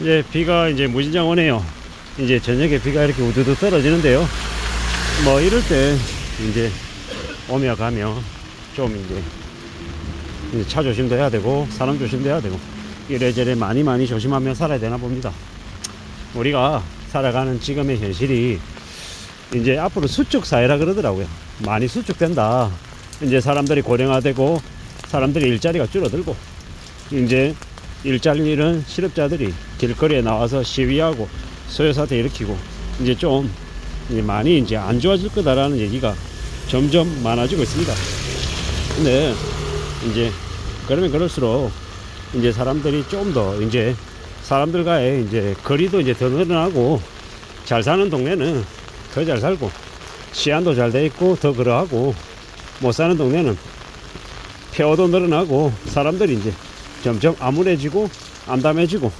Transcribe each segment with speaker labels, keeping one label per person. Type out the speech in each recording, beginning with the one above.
Speaker 1: 이제 비가 이제 무진장 오네요. 이제 저녁에 비가 이렇게 우두두 떨어지는데요. 뭐 이럴 때 이제 오며 가며 좀 이제 차 조심도 해야 되고 사람 조심도 해야 되고 이래저래 많이 조심하며 살아야 되나 봅니다. 우리가 살아가는 지금의 현실이 이제 앞으로 수축 사회라 그러더라고요. 많이 수축된다. 이제 사람들이 고령화되고 사람들이 일자리가 줄어들고 이제 일자리 잃은 실업자들이 길거리에 나와서 시위하고 소요사태 일으키고 이제 좀 이제 많이 이제 안 좋아질 거다라는 얘기가 점점 많아지고 있습니다. 근데 이제 그러면 그럴수록 이제 사람들이 좀 더 이제 사람들과의 이제 거리도 이제 더 늘어나고 잘 사는 동네는 더 잘 살고 치안도 잘 돼 있고 더 그러하고 못 사는 동네는 폐허도 늘어나고 사람들이 이제 점점 암울해지고 암담해지고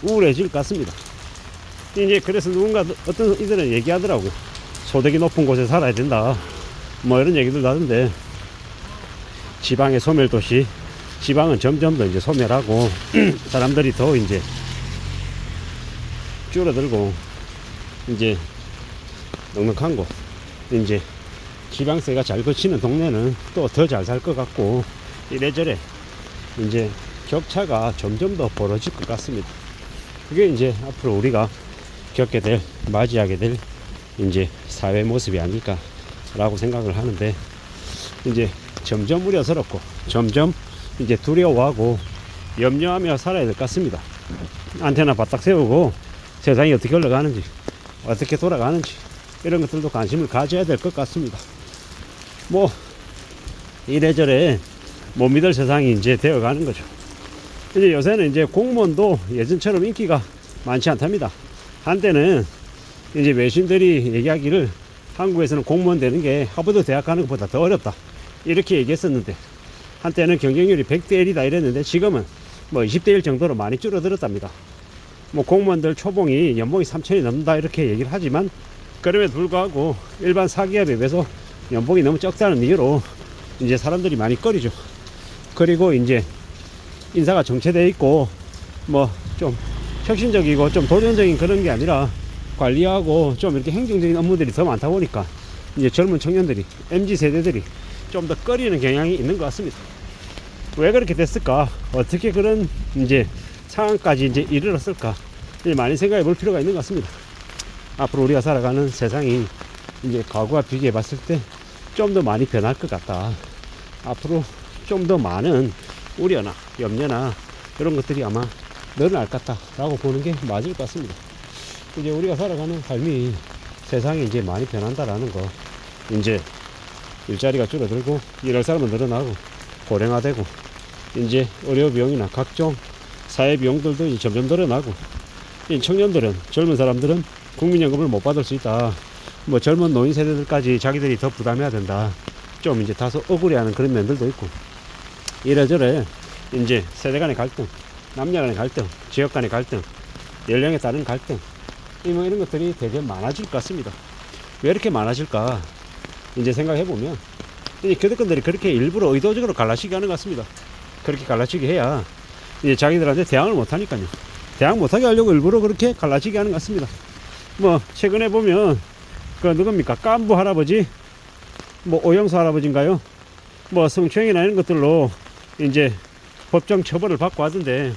Speaker 1: 우울해질 것 같습니다. 이제 그래서 누군가 어떤 이들은 얘기하더라고. 소득이 높은 곳에 살아야 된다. 뭐 이런 얘기들도 하던데 지방의 소멸도시 지방은 점점 더 이제 소멸하고 사람들이 더 이제 줄어들고 이제 넉넉한 곳 이제 지방세가 잘 거치는 동네는 또 더 잘 살 것 같고 이래저래 이제 격차가 점점 더 벌어질 것 같습니다. 그게 이제 앞으로 우리가 겪게 될 맞이하게 될 이제 사회 모습이 아닐까 라고 생각을 하는데 이제 점점 우려스럽고 점점 이제 두려워하고 염려하며 살아야 될 것 같습니다. 안테나 바닥 세우고 세상이 어떻게 흘러가는지 어떻게 돌아가는지 이런 것들도 관심을 가져야 될 것 같습니다. 뭐 이래저래 못 믿을 세상이 이제 되어가는 거죠. 이제 요새는 이제 공무원도 예전처럼 인기가 많지 않답니다. 한때는 이제 외신들이 얘기하기를 한국에서는 공무원 되는 게 하버드 대학 가는 것보다 더 어렵다 이렇게 얘기했었는데 한때는 경쟁률이 100대 1이다 이랬는데 지금은 뭐 20대 1 정도로 많이 줄어들었답니다. 뭐 공무원들 초봉이 연봉이 3천이 넘는다 이렇게 얘기를 하지만 그럼에도 불구하고 일반 사기업에 비해서 연봉이 너무 적다는 이유로 이제 사람들이 많이 꺼리죠. 그리고 이제 인사가 정체되어 있고 뭐 좀 혁신적이고 좀 도전적인 그런 게 아니라 관리하고 좀 이렇게 행정적인 업무들이 더 많다 보니까 이제 젊은 청년들이 MZ 세대들이 좀 더 꺼리는 경향이 있는 것 같습니다. 왜 그렇게 됐을까? 어떻게 그런 이제 상황까지 이제 이르렀을까? 이제 많이 생각해 볼 필요가 있는 것 같습니다. 앞으로 우리가 살아가는 세상이 이제 과거와 비교해 봤을 때 좀 더 많이 변할 것 같다. 앞으로 좀 더 많은 우려나 염려나 이런 것들이 아마 늘어날 것 같다라고 보는 게 맞을 것 같습니다. 이제 우리가 살아가는 삶이 세상이 이제 많이 변한다라는 거, 이제 일자리가 줄어들고 일할 사람은 늘어나고 고령화되고 이제 의료 비용이나 각종 사회 비용들도 이제 점점 늘어나고 이 청년들은 젊은 사람들은 국민연금을 못 받을 수 있다. 뭐 젊은 노인 세대들까지 자기들이 더 부담해야 된다. 좀 이제 다소 억울해하는 그런 면들도 있고 이래저래 이제 세대 간의 갈등, 남녀 간의 갈등, 지역 간의 갈등, 연령에 따른 갈등 뭐 이런 것들이 되게 많아질 것 같습니다. 왜 이렇게 많아질까? 이제 생각해보면 이제 교대권들이 그렇게 일부러 의도적으로 갈라치기 하는 것 같습니다. 그렇게 갈라치기 해야 이제 자기들한테 대항을 못하니까요. 대항 못하게 하려고 일부러 그렇게 갈라치기 하는 것 같습니다. 뭐 최근에 보면 그 누굽니까? 깐부 할아버지 뭐 오영수 할아버지인가요? 뭐 성추행이나 이런 것들로 이제 법정 처벌을 받고 하던데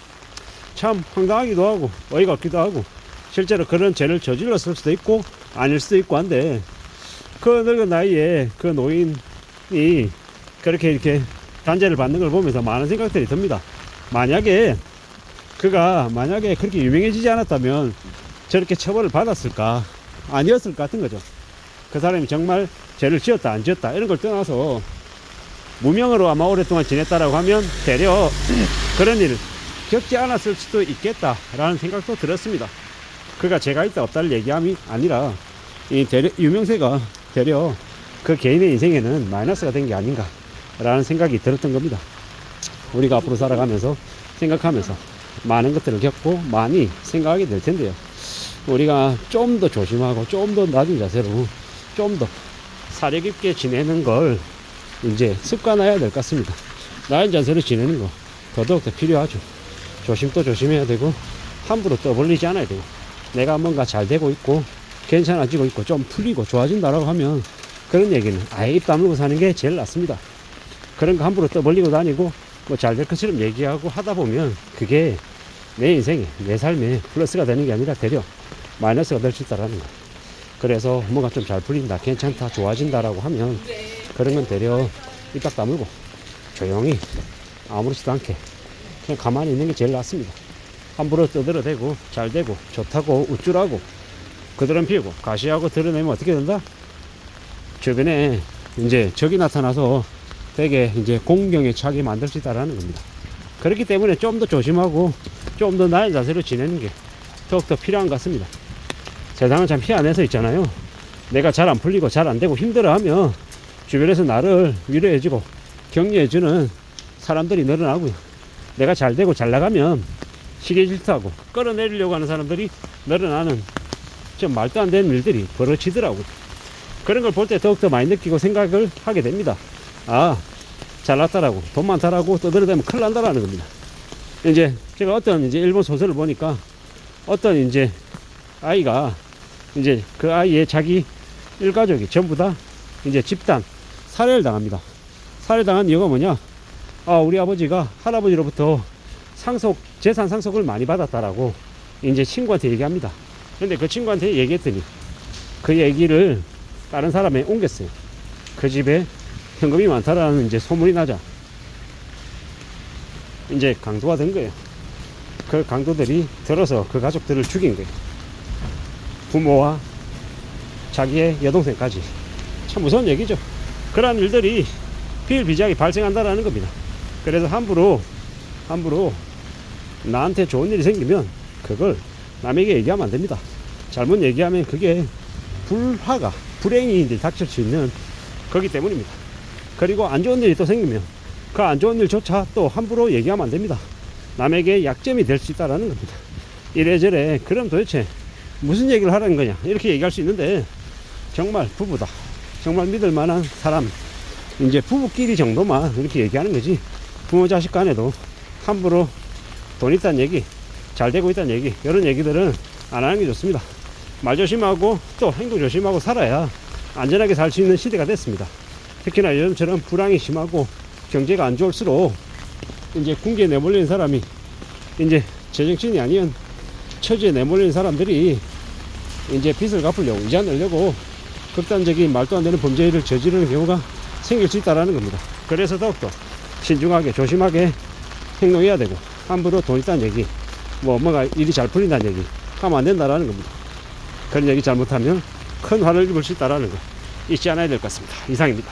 Speaker 1: 참 황당하기도 하고 어이가 없기도 하고 실제로 그런 죄를 저질렀을 수도 있고 아닐 수도 있고 한데 그 늙은 나이에 그 노인이 그렇게 이렇게 단죄를 받는 걸 보면서 많은 생각들이 듭니다. 만약에 그렇게 유명해지지 않았다면 저렇게 처벌을 받았을까 아니었을 것 같은 거죠. 그 사람이 정말 죄를 지었다 안 지었다 이런 걸 떠나서 무명으로 아마 오랫동안 지냈다라고 하면 되려 그런 일을 겪지 않았을 수도 있겠다라는 생각도 들었습니다. 그가 죄가 있다 없다를 얘기함이 아니라 이 유명세가 되려 그 개인의 인생에는 마이너스가 된 게 아닌가 라는 생각이 들었던 겁니다. 우리가 앞으로 살아가면서 생각하면서 많은 것들을 겪고 많이 생각하게 될 텐데요. 우리가 좀 더 조심하고 좀 더 낮은 자세로 좀 더 사려 깊게 지내는 걸 이제 습관화해야 될 것 같습니다. 낮은 자세로 지내는 거 더더욱 더 필요하죠. 조심도 조심해야 되고 함부로 떠벌리지 않아야 돼요. 내가 뭔가 잘 되고 있고 괜찮아지고 있고 좀 풀리고 좋아진다라고 하면 그런 얘기는 아예 입 다물고 사는 게 제일 낫습니다. 그런 거 함부로 떠벌리고 다니고 뭐 잘 될 것처럼 얘기하고 하다 보면 그게 내 인생에, 내 삶에 플러스가 되는 게 아니라 되려 마이너스가 될 수 있다라는 거. 그래서 뭔가 좀 잘 풀린다, 괜찮다, 좋아진다라고 하면 그런 건 되려 입 딱 다물고 조용히 아무렇지도 않게 그냥 가만히 있는 게 제일 낫습니다. 함부로 떠들어대고 잘 되고 좋다고 우쭐하고 그들은 피우고 가시하고 드러내면 어떻게 된다? 주변에 이제 적이 나타나서 되게 이제 공경에 차게 만들 수 있다라는 겁니다. 그렇기 때문에 좀 더 조심하고 좀 더 나은 자세로 지내는 게 더욱더 필요한 것 같습니다. 세상은 참 희한해서 있잖아요. 내가 잘 안 풀리고 잘 안 되고 힘들어하면 주변에서 나를 위로해주고 격려해주는 사람들이 늘어나고요. 내가 잘 되고 잘 나가면 시기 질투하고 끌어내리려고 하는 사람들이 늘어나는 좀 말도 안 되는 일들이 벌어지더라고요. 그런 걸 볼 때 더욱더 많이 느끼고 생각을 하게 됩니다. 아, 잘났다라고 돈 많다라고 떠들어대면 큰일 난다라는 겁니다. 이제 제가 어떤 이제 일본 소설을 보니까 어떤 이제 아이가 이제 그 아이의 자기 일가족이 전부 다 이제 집단 살해를 당합니다. 살해당한 이유가 뭐냐? 아, 우리 아버지가 할아버지로부터 재산 상속을 많이 받았다라고 이제 친구한테 얘기합니다. 근데 그 친구한테 얘기했더니 그 얘기를 다른 사람에 옮겼어요. 그 집에 현금이 많다라는 이제 소문이 나자 이제 강도가 된 거예요. 그 강도들이 들어서 그 가족들을 죽인 거예요. 부모와 자기의 여동생까지. 참 무서운 얘기죠. 그러한 일들이 비일비재하게 발생한다라는 겁니다. 그래서 함부로 나한테 좋은 일이 생기면 그걸 남에게 얘기하면 안 됩니다. 잘못 얘기하면 그게 불행이 닥칠 수 있는 거기 때문입니다. 그리고 안 좋은 일이 또 생기면 그 안 좋은 일조차 또 함부로 얘기하면 안 됩니다. 남에게 약점이 될 수 있다라는 겁니다. 이래저래 그럼 도대체 무슨 얘기를 하라는 거냐 이렇게 얘기할 수 있는데 정말 부부다, 정말 믿을 만한 사람, 이제 부부끼리 정도만 이렇게 얘기하는 거지 부모 자식 간에도 함부로 돈 있다는 얘기, 잘 되고 있다는 얘기, 이런 얘기들은 안 하는 게 좋습니다. 말 조심하고 또 행동 조심하고 살아야 안전하게 살 수 있는 시대가 됐습니다. 특히나 요즘처럼 불황이 심하고 경제가 안 좋을수록 이제 궁지에 내몰리는 사람이 이제 제정신이 아니면 처지에 내몰리는 사람들이 이제 빚을 갚으려고 이자 내려고 극단적인 말도 안 되는 범죄를 저지르는 경우가 생길 수 있다는 겁니다. 그래서 더욱더 신중하게 조심하게 행동해야 되고 함부로 돈 있다는 얘기, 뭐가 일이 잘 풀린다는 얘기 하면 안 된다는 겁니다. 그런 얘기 잘못하면 큰 화를 입을 수 있다는 거 잊지 않아야 될 것 같습니다. 이상입니다.